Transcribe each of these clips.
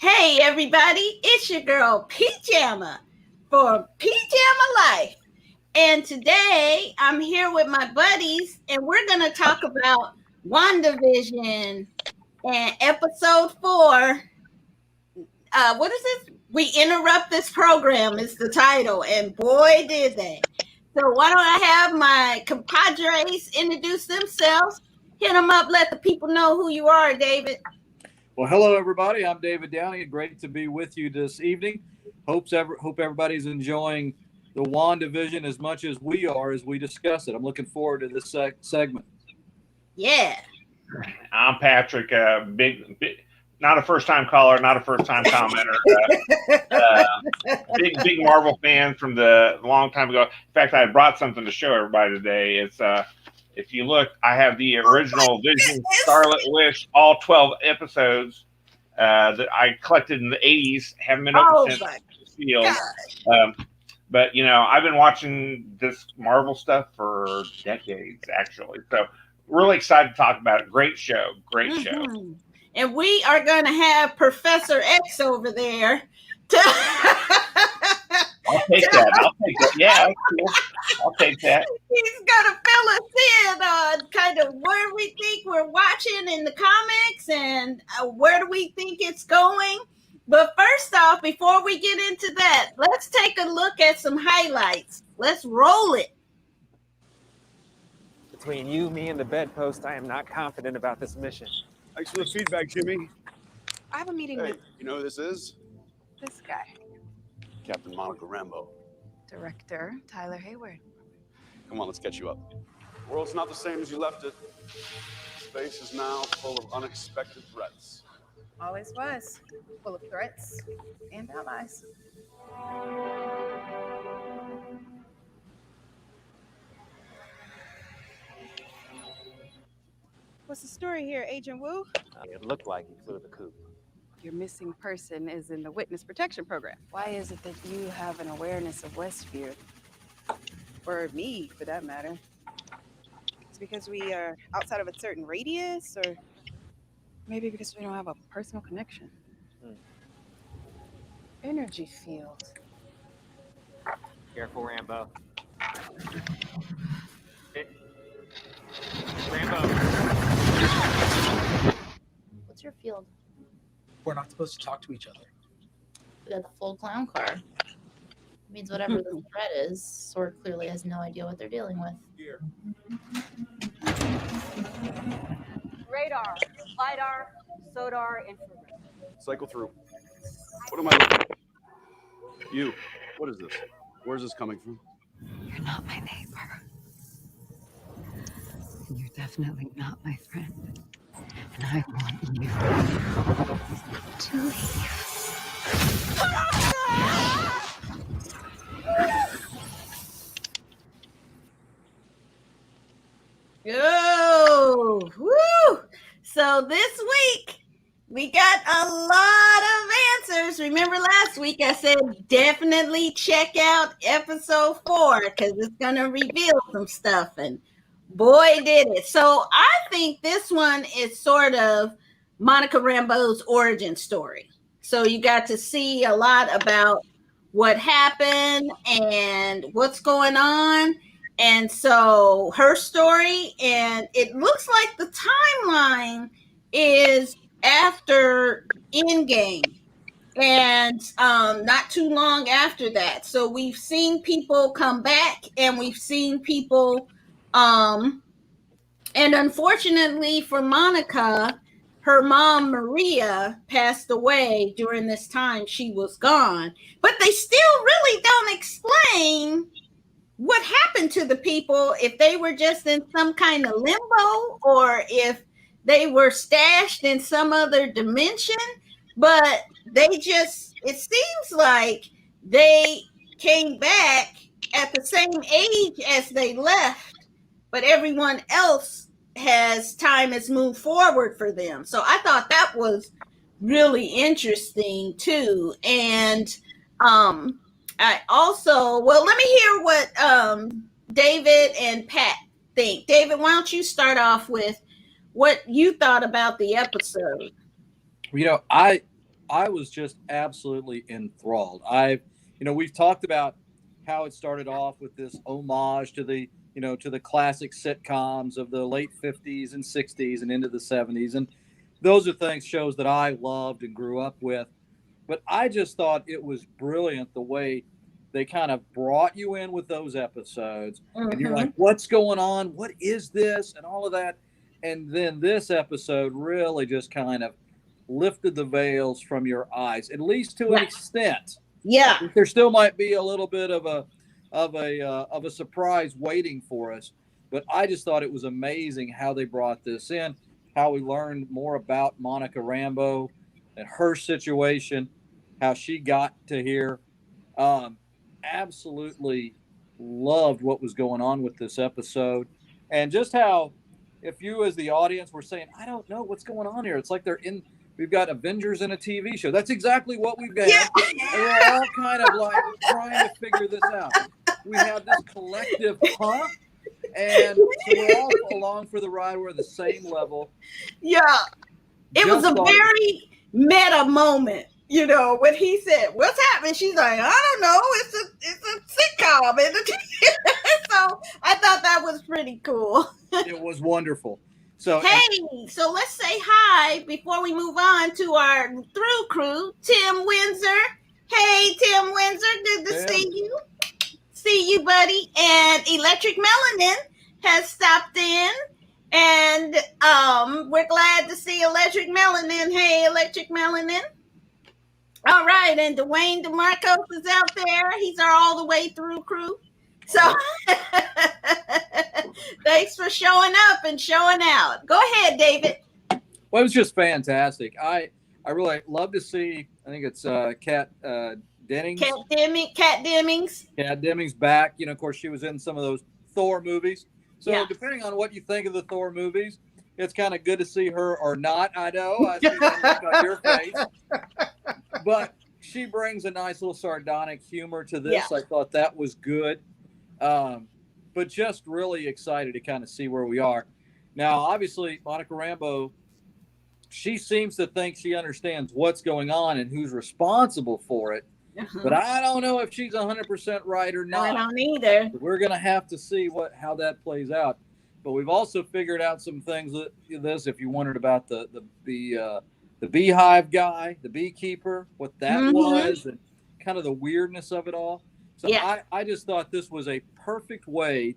Hey everybody, it's your girl PJamma for PJamma Life. And today I'm here with my buddies and we're going to talk about WandaVision and episode 4. What is this? We Interrupt This Program is the title, and boy did they. So why don't I have my compadres introduce themselves? Hit them up, let the people know who you are, David. Well, hello, everybody. I'm David Downey. Great to be with you this evening. Hope everybody's enjoying the WandaVision as much as we are as we discuss it. I'm looking forward to this segment. Yeah. I'm Patrick. Big, not a first-time caller, not a first-time commenter. Big Marvel fan from the long time ago. In fact, I brought something to show everybody today. It's if you look, I have the original Vision Scarlet Witch, all 12 episodes that I collected in the 80s. Haven't been open since sealed. But I've been watching this Marvel stuff for decades, actually. So really excited to talk about it. Great show. Show. And we are going to have Professor X over there. I'll take that. Yeah, I'll take that. He's going to fill us in on kind of where we think we're watching in the comics and where do we think it's going. But first off, before we get into that, let's take a look at some highlights. Let's roll it. Between you, me, and the bedpost, I am not confident about this mission. Thanks for the feedback, Jimmy. I have a meeting Hey, with you know who this is? this guy, Captain Monica Rambeau. Director Tyler Hayward. Come on, let's catch you up. The world's not the same as you left it. Space is now full of unexpected threats. Always was. Full of threats and allies. What's the story here, Agent Wu? It looked like he flew the coop. Your missing person is in the witness protection program. Why is it that you have an awareness of Westview? Or me, for that matter. It's because we are outside of a certain radius, or maybe because we don't have a personal connection. Energy field. Careful, Rambo. Hey. Rambo. What's your field? We're not supposed to talk to each other. We got the full clown car. It means whatever the threat is, Sword clearly has no idea what they're dealing with. Here. Radar, LiDAR, SODAR, infrared. Cycle through. What am I looking at? You. What is this? Where's this coming from? You're not my neighbor. And you're definitely not my friend. And I want you to leave. Oh, woo! So this week we got a lot of answers. Remember last week I said definitely check out episode 4 because it's going to reveal some stuff, and boy did it. So I think this one is sort of Monica Rambeau's origin story. So you got to see a lot about what happened and what's going on. And so her story, and it looks like the timeline is after Endgame and not too long after that. So we've seen people come back and we've seen people, and unfortunately for Monica, her mom, Maria, passed away during this time she was gone. But they still really don't explain what happened to the people, if they were just in some kind of limbo or if they were stashed in some other dimension. But it seems like they came back at the same age as they left, but everyone else time has moved forward for them. So I thought that was really interesting too. And I also, let me hear what David and Pat think. David, why don't you start off with what you thought about the episode? You know, I I was just absolutely enthralled. We've talked about how it started off with this homage to the classic sitcoms of the late 50s and 60s and into the 70s. And those are shows that I loved and grew up with. But I just thought it was brilliant the way they kind of brought you in with those episodes. Mm-hmm. And you're like, what's going on? What is this? And all of that. And then this episode really just kind of lifted the veils from your eyes, at least to an extent. Yeah. There still might be a little bit of a surprise waiting for us. But I just thought it was amazing how they brought this in, how we learned more about Monica Rambeau and her situation, how she got to here. Absolutely loved what was going on with this episode. And just how, if you as the audience were saying, I don't know what's going on here. It's like we've got Avengers in a TV show. That's exactly what we've got. Yeah. And we're all kind of like trying to figure this out. We have this collective and so we're all along for the ride. We're at the same level. Yeah. It was a very meta moment, when he said, what's happening? She's like, I don't know. It's a sitcom. So I thought that was pretty cool. It was wonderful. So so let's say hi before we move on to our through crew, Tim Windsor. Hey, Tim Windsor, good to see you. See you, buddy. And Electric Melanin has stopped in. And we're glad to see Electric Melanin. Hey, Electric Melanin. All right. And Dwayne DeMarcos is out there. He's our all the way through crew. So thanks for showing up and showing out. Go ahead, David. Well, it was just fantastic. I really love to see, I think it's Kat Dennings. Kat Dennings. Kat Dennings back. Of course, she was in some of those Thor movies. So depending on what you think of the Thor movies, it's kind of good to see her or not. I know. I see that look on your face. But she brings a nice little sardonic humor to this. Yeah. I thought that was good. But just really excited to kind of see where we are. Now, obviously, Monica Rambeau, she seems to think she understands what's going on and who's responsible for it. Uh-huh. But I don't know if she's 100% right or not. I don't either. We're going to have to see how that plays out. But we've also figured out some things if you wondered about the beehive guy, the beekeeper, what that was, and kind of the weirdness of it all. So I just thought this was a perfect way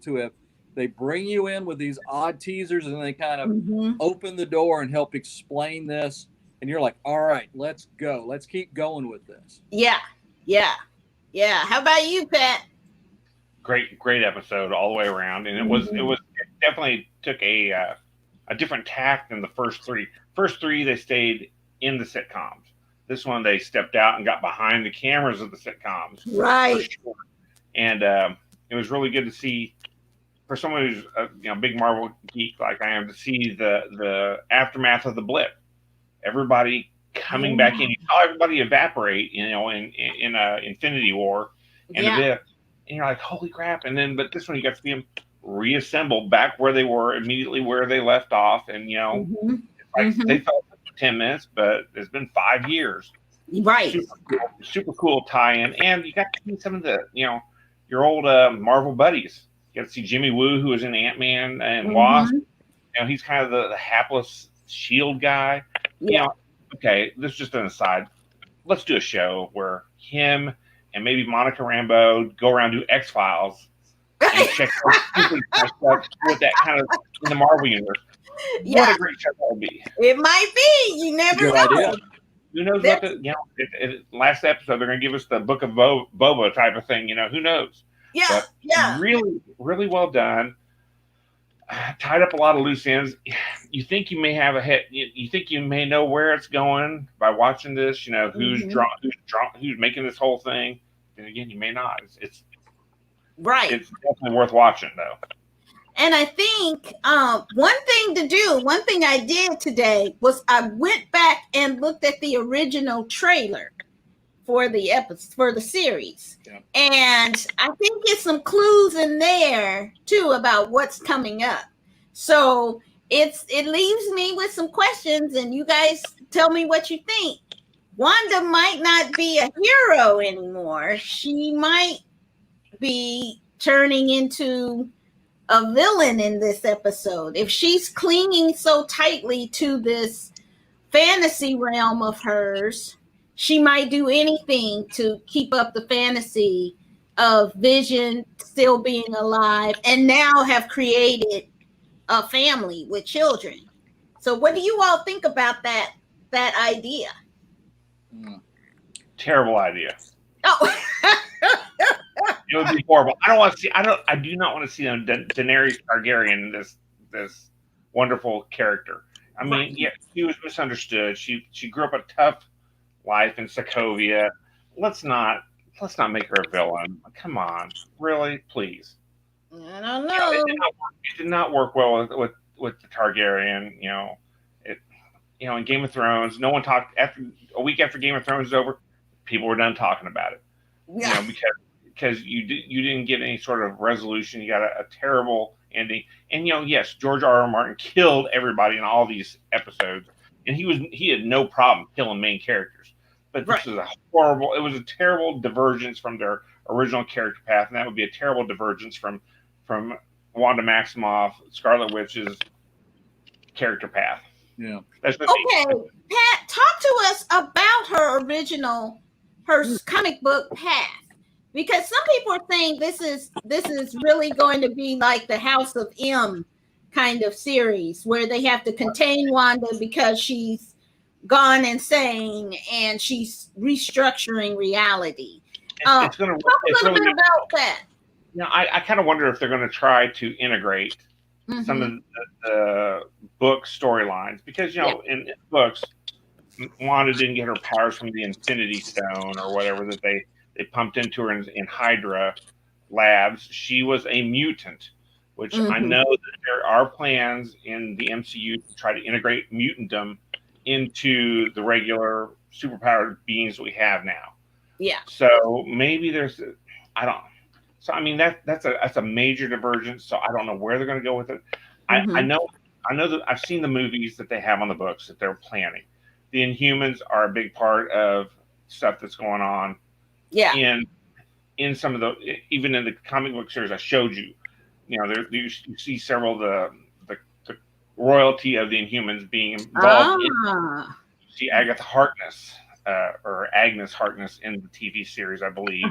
they bring you in with these odd teasers and then they kind of open the door and help explain this. And you're like, all right, let's go. Let's keep going with this. Yeah. How about you, Pat? Great episode all the way around. And it definitely took a different tack than the first three. First three, they stayed in the sitcoms. This one, they stepped out and got behind the cameras of the sitcoms. Right. Sure. And it was really good to see, for someone who's a big Marvel geek like I am, to see the aftermath of the blip. Everybody coming back in. You saw everybody evaporate, in Infinity War and a bit. And you're like, holy crap. And then, but this one, you got to see them reassemble back where they were, immediately where they left off. And, they felt 10 minutes, but it's been 5 years. Right. Super cool tie-in. And you got to see some of the, your old Marvel buddies. You got to see Jimmy Woo, who was in Ant-Man and Wasp. He's kind of the hapless SHIELD guy. Yeah. Okay, this is just an aside. Let's do a show where him and maybe Monica Rambeau go around, do X-Files, and check stuff with that kind of in the Marvel universe. Yeah. What a great show that would be. It might be. You never know. Idea. Who knows what last episode, they're going to give us the Book of Boba type of thing. Who knows? Yeah. But really, really well done. Tied up a lot of loose ends. You think you may have a head. You think you may know where it's going by watching this. Who's who's making this whole thing. And again, you may not. It's right. It's definitely worth watching, though. And I think one thing I did today was I went back and looked at the original trailer for the episode, for the series. Yeah. And I think there's some clues in there too about what's coming up. So it leaves me with some questions, and you guys tell me what you think. Wanda might not be a hero anymore. She might be turning into a villain in this episode. If she's clinging so tightly to this fantasy realm of hers, she might do anything to keep up the fantasy of Vision still being alive and now have created a family with children. So what do you all think about that idea? Terrible idea. Oh. It would be horrible. I do not want to see Daenerys Targaryen, this wonderful character. I mean, yeah, she was misunderstood. She grew up a tough life in Sokovia. Let's not make her a villain. Come on, really, please. I don't know. It did not work well with the Targaryen. In Game of Thrones, no one talked a week after Game of Thrones was over. People were done talking about it. Yeah. Because you didn't get any sort of resolution. You got a terrible ending. And yes, George R.R. Martin killed everybody in all these episodes, and he had no problem killing main characters. But this is it was a terrible divergence from their original character path, and that would be a terrible divergence from Wanda Maximoff, Scarlet Witch's character path. Yeah. That's okay, Pat, talk to us about her comic book path. Because some people are saying this is really going to be like the House of M kind of series where they have to contain Wanda because she's gone insane and she's restructuring reality. It's going to talk a little bit about that. I kind of wonder if they're going to try to integrate some of the book storylines because in books, Wanda didn't get her powers from the Infinity Stone or whatever that they pumped into her in Hydra labs. She was a mutant, which I know that there are plans in the MCU to try to integrate mutantdom into the regular superpowered beings we have now. Yeah. So maybe I don't know. So I mean that's a major divergence. So I don't know where they're going to go with it. I know that I've seen the movies that they have on the books that they're planning. The Inhumans are a big part of stuff that's going on. Yeah. In some of even in the comic book series I showed you, you see several of the royalty of the Inhumans being involved. You see Agatha Harkness or Agnes Harkness in the TV series, I believe.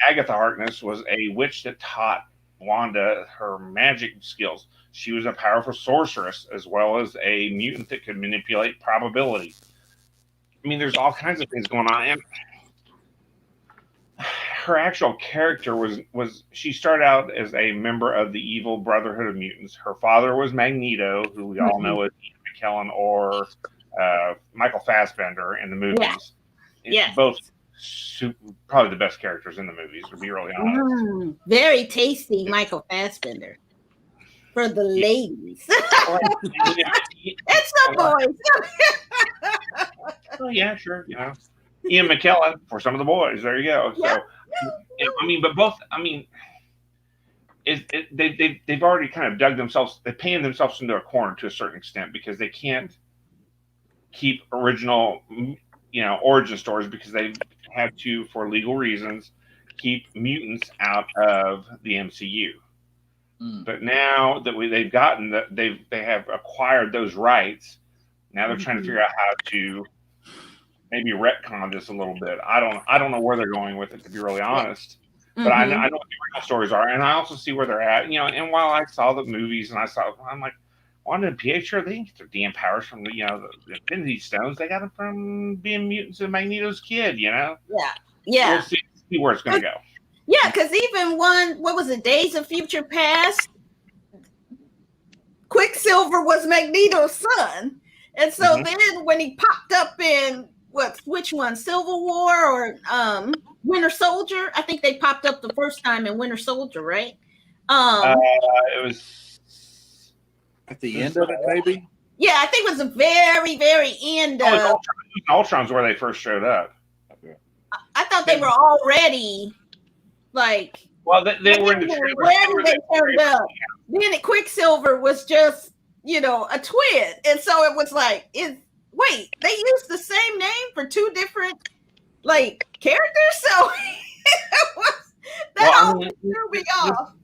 Agatha Harkness was a witch that taught Wanda her magic skills. She was a powerful sorceress as well as a mutant that could manipulate probability. I mean, there's all kinds of things going on, and her actual character was she started out as a member of the evil Brotherhood of Mutants. Her father was Magneto, who we all know as Ian McKellen or Michael Fassbender in the movies. Yeah. Both probably the best characters in the movies, to be really honest. Very tasty, Michael Fassbender. For the ladies. It's the boys. Oh, yeah, sure. Ian McKellen for some of the boys. There you go. So, I mean, but both. I mean, they've already kind of dug themselves. They painted themselves into a corner to a certain extent because they can't keep original, origin stories because they have to, for legal reasons, keep mutants out of the MCU. But now that they've gotten that they have acquired those rights, now they're trying to figure out how to maybe retcon this a little bit. I don't know where they're going with it, to be really honest. But I know what the original stories are, and I also see where they're at. And while I saw the movies and I'm like, Wanda and Pietro, they didn't get their damn powers from the Infinity Stones. They got them from being mutants and Magneto's kid. Yeah. We'll see where it's going to go. Yeah, because even what was it, Days of Future Past? Quicksilver was Magneto's son. And so then when he popped up in, which one, Civil War or Winter Soldier? I think they popped up the first time in Winter Soldier, right? It was at the end of it, maybe? Yeah, I think it was the very, very end of... Ultron's where they first showed up. I thought they were already... well, they were in the trailer. Then Quicksilver was just, a twin. And so it was like, wait, they used the same name for two different like characters, so that all threw me off.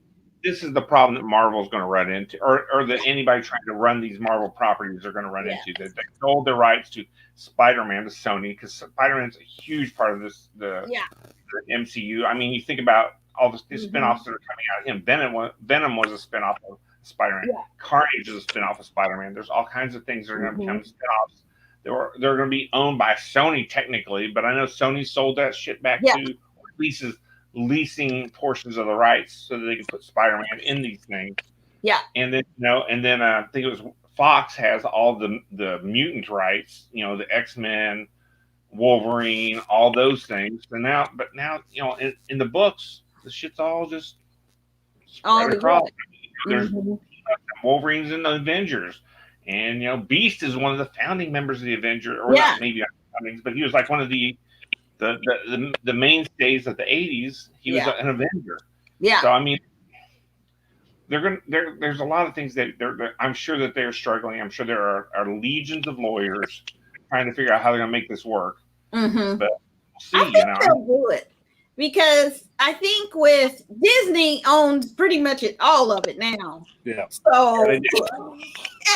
This is the problem that Marvel's going to run into, or that anybody trying to run these Marvel properties are going to run into. That they sold their rights to Spider-Man to Sony, because Spider-Man's a huge part of the MCU. I mean, you think about all the spinoffs that are coming out of him. Venom was a spinoff of Spider-Man. Yeah. Carnage is a spinoff of Spider-Man. There's all kinds of things that are going to become spinoffs. They're going to be owned by Sony technically, but I know Sony sold that shit back to leasing portions of the rights so that they can put Spider-Man in these things. Yeah. And then I think it was Fox has all the mutant rights, the X-Men, Wolverine, all those things. But now in the books, the shit's all just spread across. There's Wolverine's in the Avengers, and Beast is one of the founding members of the Avengers, or not maybe not foundings, but he was like one of the mainstays of the 80s. He was an Avenger. Yeah. So I mean, there's a lot of things that I'm sure that they're struggling. I'm sure there are legions of lawyers trying to figure out how they're going to make this work. But we'll see. I think they'll do it, because I think with Disney owns pretty much all of it now. Yeah. So, and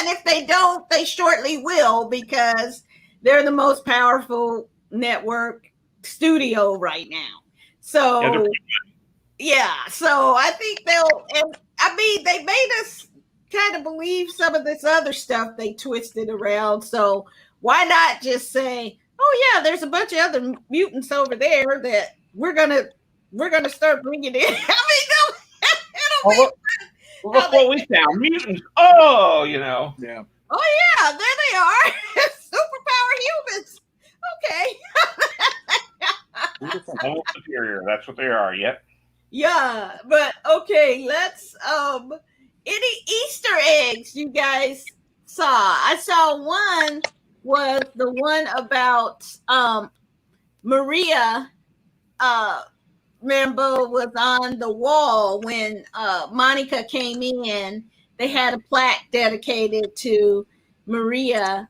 if they don't, they shortly will, because they're the most powerful network studio right now. So so I think they'll, and I mean, they made us kind of believe some of this other stuff they twisted around. So why not just say, oh yeah, there's a bunch of other mutants over there that we're gonna start bringing in. I mean, look what we found, mutants. Oh, Yeah. Oh yeah, there they are. Superpower humans. Okay. Almost superior. That's what they are. Yep. Yeah, but okay, let's any Easter eggs you guys saw? I saw one was the one about Maria Rambeau was on the wall when Monica came in. They had a plaque dedicated to Maria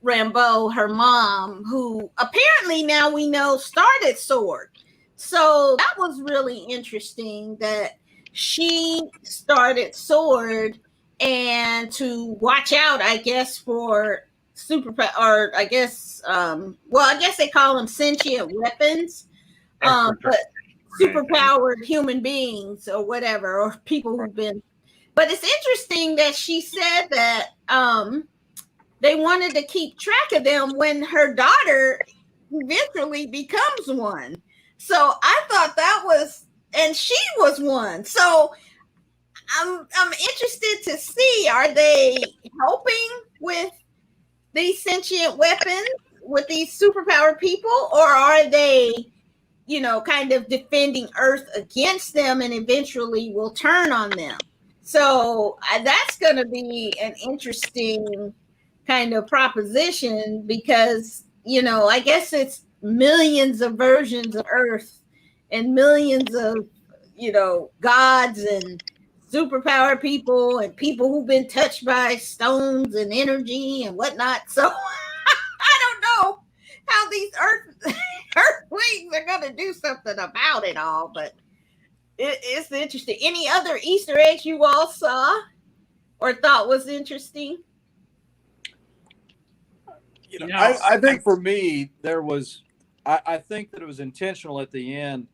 Rambeau, her mom, who apparently now we know started SWORD. So that was really interesting that she started SWORD, and to watch out, I guess, for or I guess they call them sentient weapons, but superpowered human beings or whatever, or people who've been. But it's interesting that she said that they wanted to keep track of them when her daughter eventually becomes one. So I thought that was, and she was one. So I'm interested to see, are they helping with these sentient weapons, with these superpowered people, or are they, kind of defending Earth against them and eventually will turn on them? So that's going to be an interesting kind of proposition, because, I guess it's millions of versions of Earth and millions of, gods and superpowered people and people who've been touched by stones and energy and whatnot. So I don't know how these Earthlings are going to do something about it all, but it's interesting. Any other Easter eggs you all saw or thought was interesting? I think for me, there was, I think that it was intentional at the end,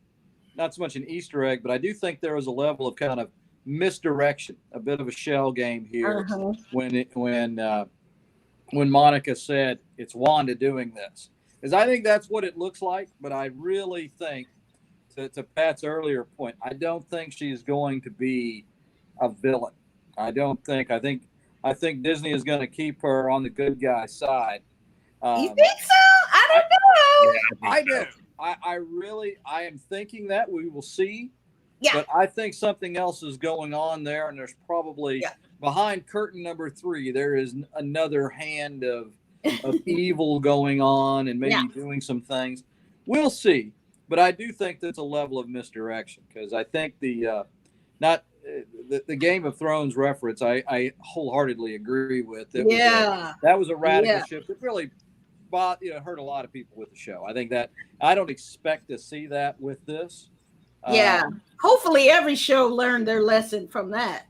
not so much an Easter egg, but I do think there was a level of kind of misdirection, a bit of a shell game here when Monica said it's Wanda doing this, because I think that's what it looks like. But I really think, to Pat's earlier point, I don't think she's going to be a villain. I think Disney is going to keep her on the good guy side. You think so? I don't know. Yeah, I do. I am thinking that we will see. Yeah. But I think something else is going on there, and there's probably behind curtain number 3, there is another hand of evil going on, and maybe doing some things. We'll see. But I do think that's a level of misdirection, because I think the Game of Thrones reference, I wholeheartedly agree with. That was a radical shift. It really hurt a lot of people with the show. I think that I don't expect to see that with this. Hopefully every show learned their lesson from that.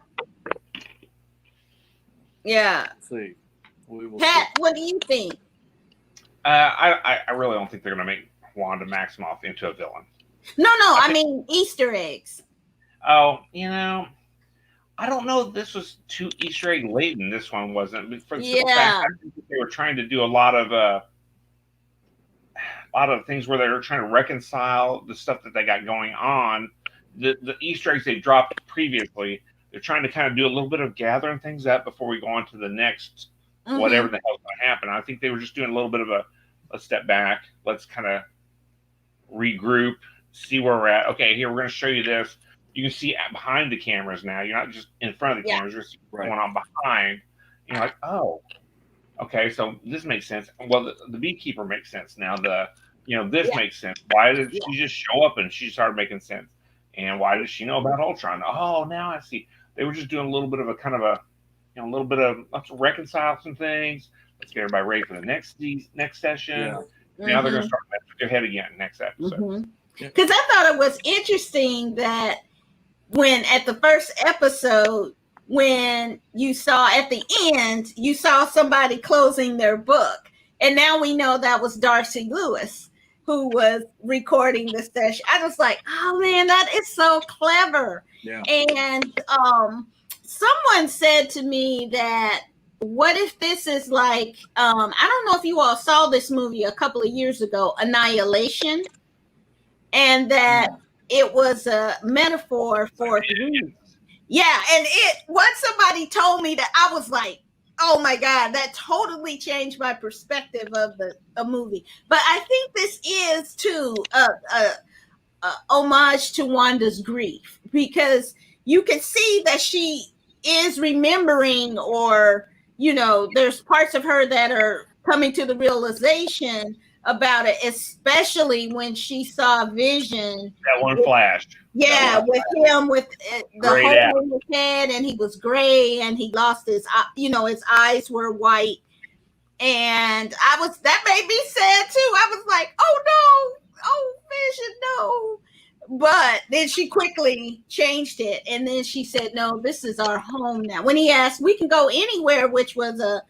Let's see. Pat, what do you think? I really don't think they're going to make Wanda Maximoff into a villain. No, I mean Easter eggs. Oh, I don't know if this was too Easter egg laden. This one wasn't. But for the simple fact, I think they were trying to do a lot of things where they were trying to reconcile the stuff that they got going on. The Easter eggs they dropped previously, they're trying to kind of do a little bit of gathering things up before we go on to the next whatever the hell's going to happen. I think they were just doing a little bit of a step back. Let's kind of regroup, see where we're at. Okay, here we're going to show you this. You can see behind the cameras now. You're not just in front of the cameras. You're going on behind. And you're like, oh, okay, so this makes sense. Well, the beekeeper makes sense now. This makes sense. Why did she just show up and she started making sense? And why does she know about Ultron? Oh, now I see. They were just doing a little bit of let's reconcile some things. Let's get everybody ready for the next session. Now they're going to start messing with their head again next episode. Because I thought it was interesting that when at the first episode, when you saw at the end, you saw somebody closing their book. And now we know that was Darcy Lewis who was recording the session. I was like, oh man, that is so clever. Yeah. And someone said to me that, what if this is like, I don't know if you all saw this movie a couple of years ago, Annihilation, and that it was a metaphor for grief. Yeah, and once somebody told me that, I was like, oh my God, that totally changed my perspective of a movie. But I think this is too a homage to Wanda's grief, because you can see that she is remembering, or there's parts of her that are coming to the realization about it, especially when she saw Vision. That one flash. Yeah, with him with the hole in his head, and he was gray, and he lost his eyes were white, and that made me sad too. I was like, oh no, oh Vision, no. But then she quickly changed it, and then she said, no, this is our home now. When he asked, we can go anywhere, which was a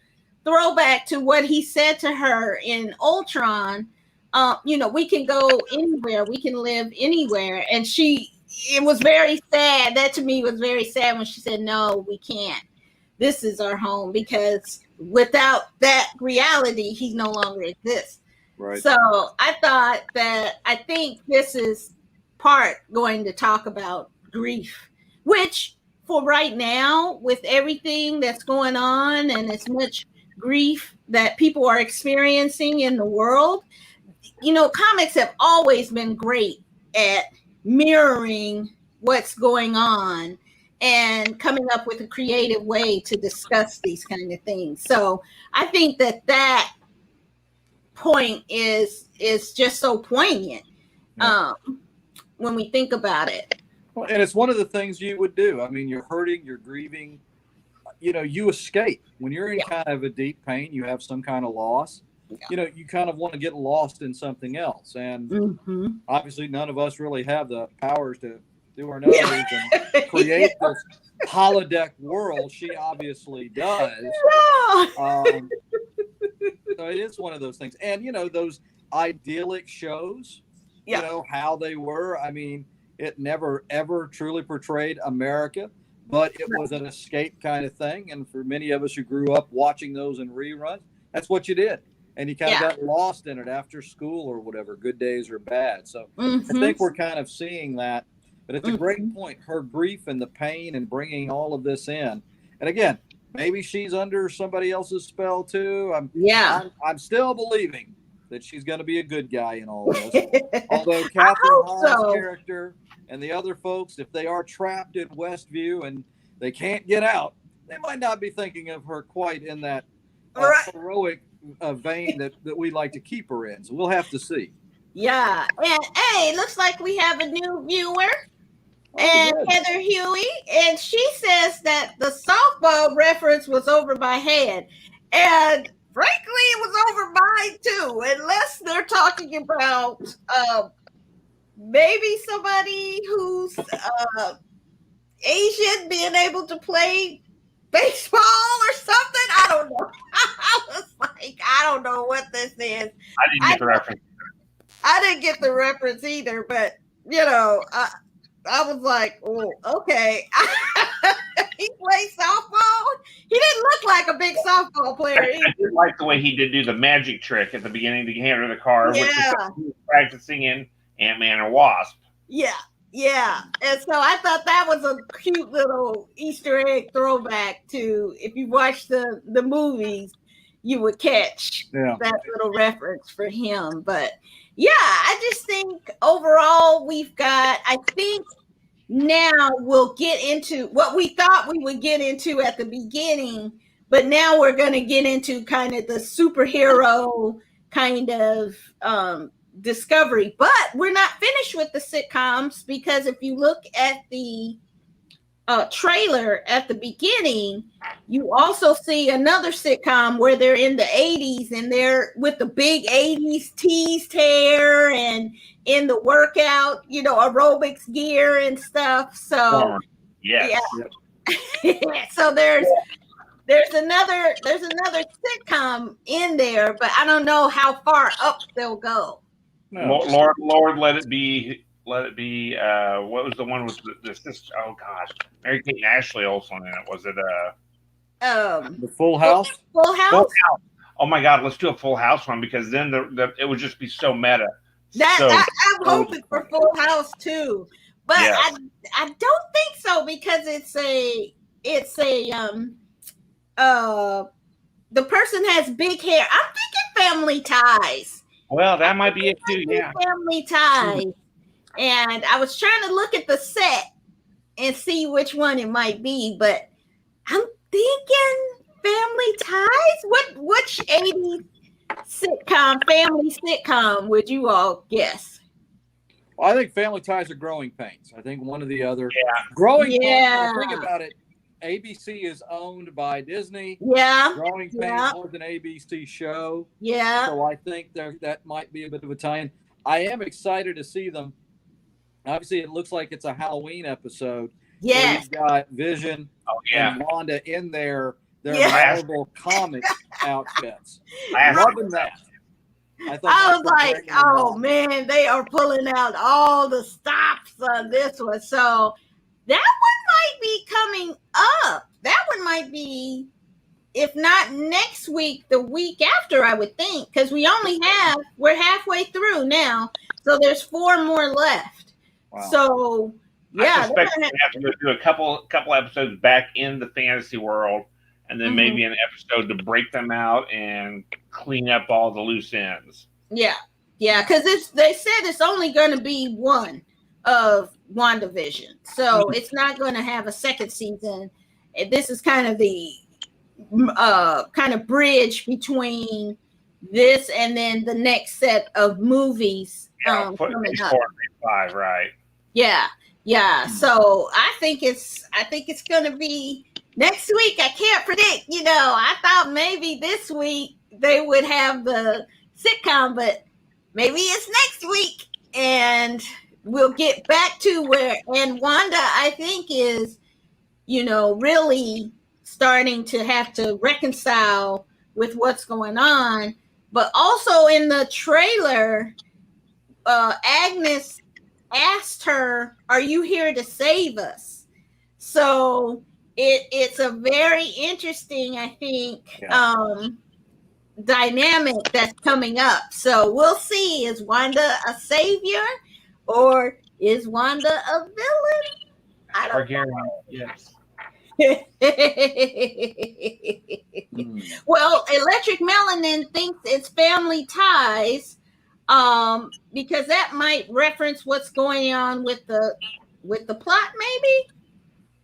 throwback to what he said to her in Ultron. We can go anywhere, we can live anywhere. And it was very sad. That to me was very sad when she said, no, we can't. This is our home, because without that reality, he no longer exists. Right. So I think this is part going to talk about grief, which for right now, with everything that's going on and as much grief that people are experiencing in the world, comics have always been great at mirroring what's going on and coming up with a creative way to discuss these kind of things. So I think that point is just so poignant when we think about it. Well, and it's one of the things you would do. I mean, you're hurting, you're grieving, you escape. When you're in kind of a deep pain, you have some kind of loss, you kind of want to get lost in something else. And obviously none of us really have the powers to do our nose and create this holodeck world. She obviously does. So it is one of those things. And, those idyllic shows, how they were. I mean, it never, ever truly portrayed America, but it was an escape kind of thing. And for many of us who grew up watching those in reruns, that's what you did. And you kind of got lost in it after school or whatever, good days or bad. So I think we're kind of seeing that. But it's a great point, her grief and the pain and bringing all of this in. And again, maybe she's under somebody else's spell too. I'm still believing that she's going to be a good guy in all of this. Although Catherine Hahn's character and the other folks, if they are trapped in Westview and they can't get out, they might not be thinking of her quite in that heroic vein that we like to keep her in. So we'll have to see. Yeah. And hey, looks like we have a new viewer. and Heather Huey, and she says that the softball reference was over my head. And frankly, it was over mine too, unless they're talking about maybe somebody who's Asian being able to play baseball or something. I don't know. I was like, I don't know what this is. I didn't get the reference. I didn't get the reference either, but you know, I was like, oh, okay. He plays softball. He didn't look like a big softball player either. I did like the way he did do the magic trick at the beginning to hand her the car, which is he was practicing in Ant-Man and Wasp. Yeah. Yeah. And so I thought that was a cute little Easter egg throwback to, if you watch the movies, you would catch that little reference for him. But yeah, I just think overall I think now we'll get into what we thought we would get into at the beginning, but now we're going to get into kind of the superhero kind of discovery. But we're not finished with the sitcoms, because if you look at the trailer at the beginning, you also see another sitcom where they're in the 80s and they're with the big 80s teased hair and in the workout, aerobics gear and stuff. So so there's another sitcom in there, but I don't know how far up they'll go. No. Lord, let it be. What was the one with the sister? Oh gosh, Mary Kate and Ashley Olsen in it. Was it the Full House? Full House. Oh my God, let's do a Full House one, because then it would just be so meta. I'm hoping for Full House too, but I don't think so, because the person has big hair. I'm thinking Family Ties. Well, that might be it too. Yeah, Family Ties. And I was trying to look at the set and see which one it might be, but I'm thinking Family Ties. Which 80s family sitcom would you all guess? Well, I think Family Ties are Growing Pains. I think one or the other. Growing Pains. Think about it. ABC is owned by Disney. Yeah. Growing Pains was an ABC show. Yeah. So I think that might be a bit of a tie-in. I am excited to see them. Obviously, it looks like it's a Halloween episode. Yeah. You've got Vision and Wanda in their Marvel comic outfits. Loving that. I was like, oh man, they are pulling out all the stops on this one. So that one might be coming up. That one might be, if not next week, the week after, I would think, because we're halfway through now. So there's 4 more left. Wow. So I suspect we have to do a couple episodes back in the fantasy world, and then maybe an episode to break them out and clean up all the loose ends. Yeah, because they said it's only going to be one of WandaVision, so it's not going to have a second season. This is kind of the bridge between this and then the next set of movies. Coming up. 4 and 5, right? Yeah. So I think it's gonna be next week. I can't predict. I thought maybe this week they would have the sitcom, but maybe it's next week, and we'll get back to where. And Wanda, I think, is really starting to have to reconcile with what's going on. But also in the trailer, Agnes asked her, "Are you here to save us?" So it's a very interesting, I think, dynamic that's coming up. So we'll see. Is Wanda a savior, or is Wanda a villain? I don't know. Yes. Well, Electric Melanin thinks it's Family Ties. Because that might reference what's going on with the plot, maybe.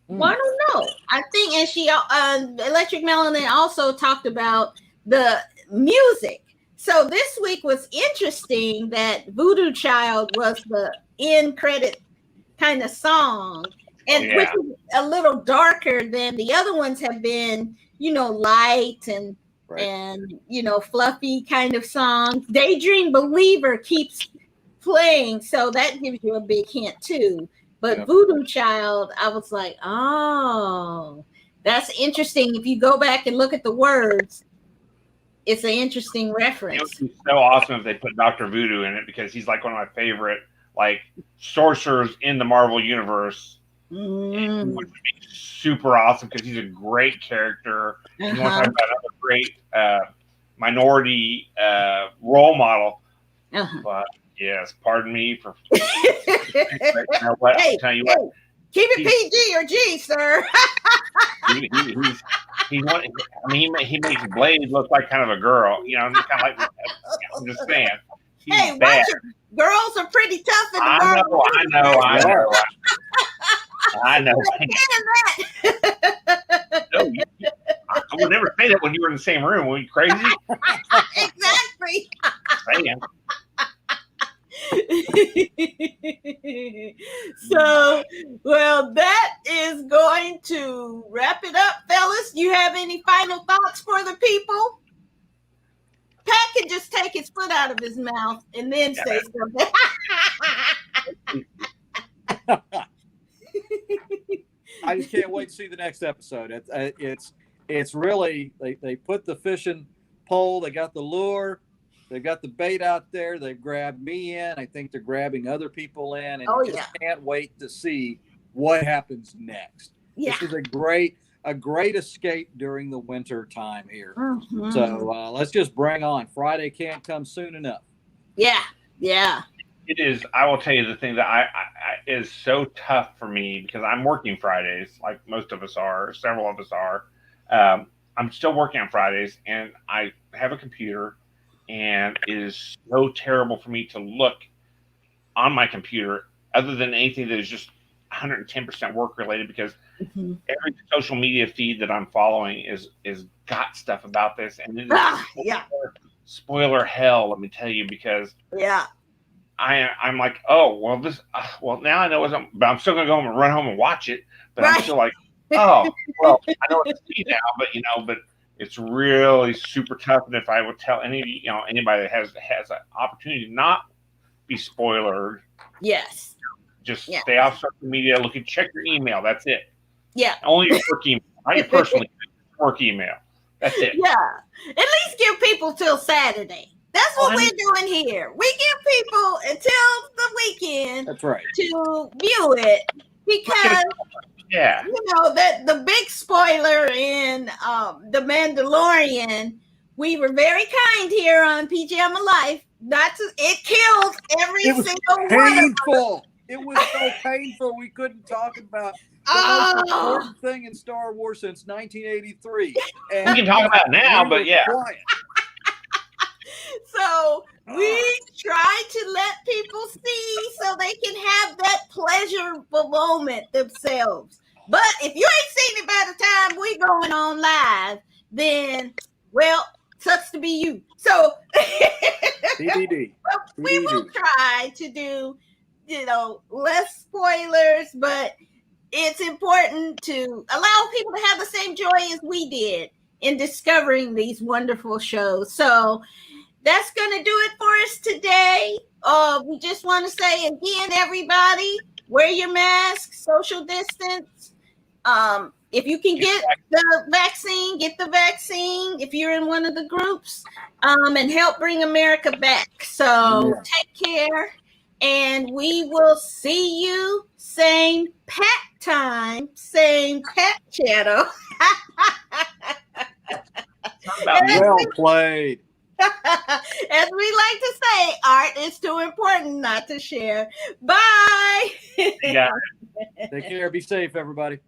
Well, I don't know. I think, and she Electric Melanin also talked about the music. So this week was interesting that Voodoo Child was the end credit kind of song, and which is a little darker than the other ones have been, light and fluffy kind of songs. Daydream Believer keeps playing, so that gives you a big hint too. But Voodoo Child, I was like, oh, that's interesting. If you go back and look at the words, it's an interesting reference. It would be so awesome if they put Dr. Voodoo in it, because he's like one of my favorite sorcerers in the Marvel universe. It would be super awesome because he's a great character. You want to talk about another great minority role model. But yes, pardon me for. Hey, tell you what, keep it PG or G, sir. He makes Blade look like kind of a girl. I'm just saying. Hey, watch it. Girls are pretty tough in the world. I know. No, I would never say that when you were in the same room. Were you crazy? Exactly. So, well, that is going to wrap it up, fellas. You have any final thoughts for the people? Pat can just take his foot out of his mouth and then say something. I just can't wait to see the next episode. It's really they put the fishing pole, they got the lure, they got the bait out there, they've grabbed me in. I think they're grabbing other people in, and just can't wait to see what happens next. Yeah. This is a great escape during the winter time here. So let's just bring on. Friday can't come soon enough. Yeah. It is. I will tell you the thing that I is so tough for me, because I'm working Fridays, like most of us are. Several of us are. I'm still working on Fridays, and I have a computer, and it is so terrible for me to look on my computer other than anything that is just 110% work related, because every social media feed that I'm following is got stuff about this, and it is spoiler hell, let me tell you, because I'm like, oh well, this now I know but I'm still gonna go home and run home and watch it, but I'm still like, oh well, I know what to see now, but it's really super tough. And if I would tell anybody that has an opportunity to not be spoiled, just stay off social media, check your email. That's it. Yeah. Only your work email. Not your personal work email. That's it. Yeah. At least give people till Saturday. That's what we're doing here. We give people until the weekend. That's right. To view it, because that the big spoiler in The Mandalorian, we were very kind here on PJamma Life. It killed every single one. It was so painful we couldn't talk about the most important thing in Star Wars since 1983. And we can talk about it now, but So we try to let people see so they can have that pleasurable moment themselves. But if you ain't seen it by the time we going on live, then, well, sucks to be you. So TBD. We will try to do, less spoilers, but it's important to allow people to have the same joy as we did in discovering these wonderful shows. So that's going to do it for us today. We just want to say again, everybody, wear your mask, social distance. If you can get the vaccine, get the vaccine if you're in one of the groups, and help bring America back. So take care, and we will see you same Pat time, same Pat channel. Well played. As we like to say, art is too important not to share. Bye. Yeah. Take care. Be safe, everybody.